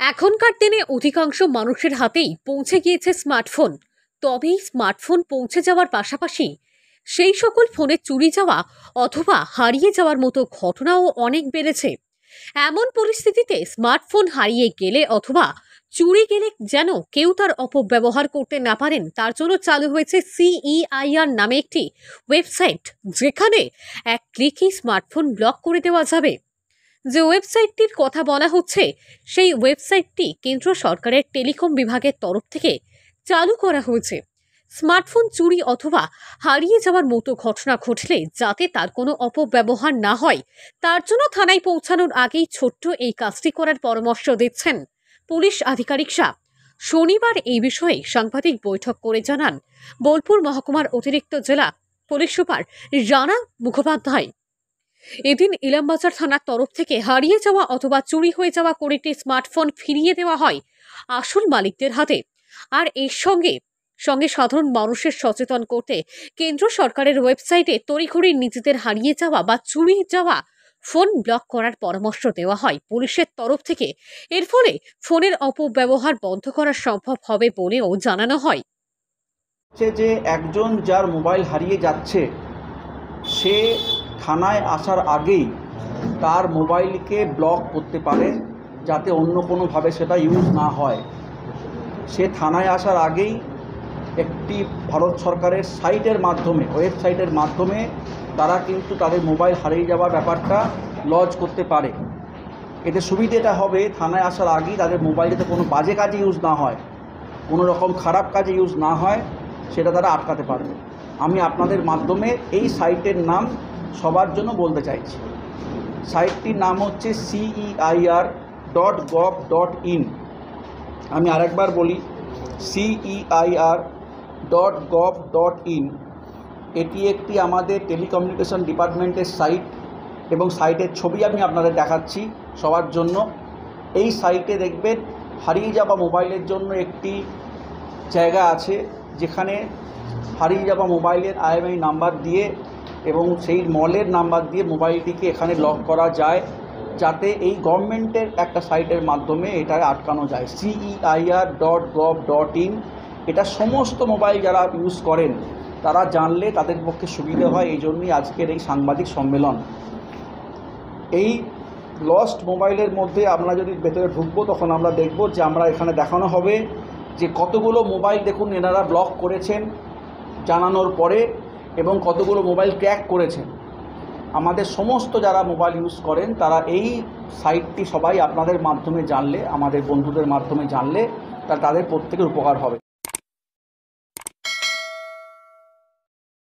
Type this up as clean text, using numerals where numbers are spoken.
এখনকার দিনে অধিকাংশ মানুষের হাতেই পৌঁছে গিয়েছে স্মার্টফোন। তবেই স্মার্টফোন পৌঁছে যাওয়ার পাশাপাশি সেই সকল ফোনে চুরি যাওয়া অথবা হারিয়ে যাওয়ার মতো ঘটনাও অনেক বেড়েছে। এমন পরিস্থিতিতে স্মার্টফোন হারিয়ে গেলে অথবা চুরি গেলে যেন কেউ তার অপব্যবহার করতে না পারেন, তার জন্য চালু হয়েছে CEIR নামে একটি ওয়েবসাইট, যেখানে এক ক্লিকেই স্মার্টফোন ব্লক করে দেওয়া যাবে। যে ওয়েবসাইটটির কথা বলা হচ্ছে, সেই ওয়েবসাইটটি কেন্দ্র সরকারের টেলিকম বিভাগের তরফ থেকে চালু করা হয়েছে। স্মার্টফোন চুরি অথবা হারিয়ে যাওয়ার মতো ঘটনা ঘটলে যাতে তার কোনো অপব্যবহার না হয়, তার জন্য থানায় পৌঁছানোর আগেই ছোট্ট এই কাজটি করার পরামর্শ দিচ্ছেন পুলিশ আধিকারিকরা। শনিবার এই বিষয়ে সাংবাদিক বৈঠক করে জানান বোলপুর মহকুমার অতিরিক্ত জেলা পুলিশ সুপার রানা মুখোপাধ্যায়। এদিন ইলামবাজার থানার তরফ থেকে হারিয়ে যাওয়া অথবা চুরি হয়ে যাওয়া কুড়িটি স্মার্টফোন ফিরিয়ে দেওয়া হয় আসল মালিকদের হাতে। আর এর সঙ্গে সঙ্গে সাধারণ মানুষের সচেতন করতে কেন্দ্র সরকারের ওয়েবসাইটে তড়িঘড়ি নিজেদের হারিয়ে যাওয়া বা চুরি যাওয়া ফোন ব্লক করার পরামর্শ দেওয়া হয় পুলিশের তরফ থেকে। এর ফলে ফোনের অপব্যবহার বন্ধ করা সম্ভব হবে বলেও জানানো হয়। যে একজন যার মোবাইল হারিয়ে যাচ্ছে, সে থানায় আসার আগেই তার মোবাইলকে ব্লক করতে পারে, যাতে অন্য কোনোভাবে সেটা ইউজ না হয়। সে থানায় আসার আগেই একটি ভারত সরকারের সাইটের মাধ্যমে, ওয়েবসাইটের মাধ্যমে তারা কিন্তু তাদের মোবাইল হারিয়ে যাওয়ার ব্যাপারটা লজ করতে পারে। এতে সুবিধেটা হবে, থানায় আসার আগেই তাদের মোবাইল যাতে কোনো বাজে কাজে ইউজ না হয়, কোনো রকম খারাপ কাজে ইউজ না হয়, সেটা তারা আটকাতে পারবে। আমি আপনাদের মাধ্যমে এই সাইটের নাম সবার জন্য বলতে চাইছি। সাইটটির নাম হচ্ছে CEIR.gov.in। আমি আরেকবার বলি, CEIR.gov.in। এটি একটি আমাদের টেলিকমিউনিকেশন ডিপার্টমেন্টের সাইট এবং সাইটের ছবি আমি আপনাদের দেখাচ্ছি সবার জন্য। এই সাইটে দেখবেন হারিয়ে যাওয়া মোবাইলের জন্য একটি জায়গা আছে, যেখানে হারিয়ে যাওয়া মোবাইলের IMEI নাম্বার দিয়ে এবং সেই মলের নাম্বার দিয়ে মোবাইলটিকে এখানে লক করা যায়, যাতে এই গভর্নমেন্টের একটা সাইটের মাধ্যমে এটা আটকানো যায়। CEIR.gov.in। এটা সমস্ত মোবাইল যারা ইউজ করেন তারা জানলে তাদের পক্ষে সুবিধা হয়, এই জন্যই আজকের এই সাংবাদিক সম্মেলন। এই লস্ট মোবাইলের মধ্যে আমরা যদি ভেতরে ঢুকবো, তখন আমরা দেখব যে আমরা এখানে দেখানো হবে যে কতগুলো মোবাইল দেখুন এনারা ব্লক করেছেন জানানোর পরে, এবং কতগুলো মোবাইল ক্র্যাক করেছেন। আমাদের সমস্ত যারা মোবাইল ইউজ করেন তারা এই সাইটটি সবাই আপনাদের মাধ্যমে জানলে, আমাদের বন্ধুদের মাধ্যমে জানলে তাদের প্রত্যেকের উপকার হবে।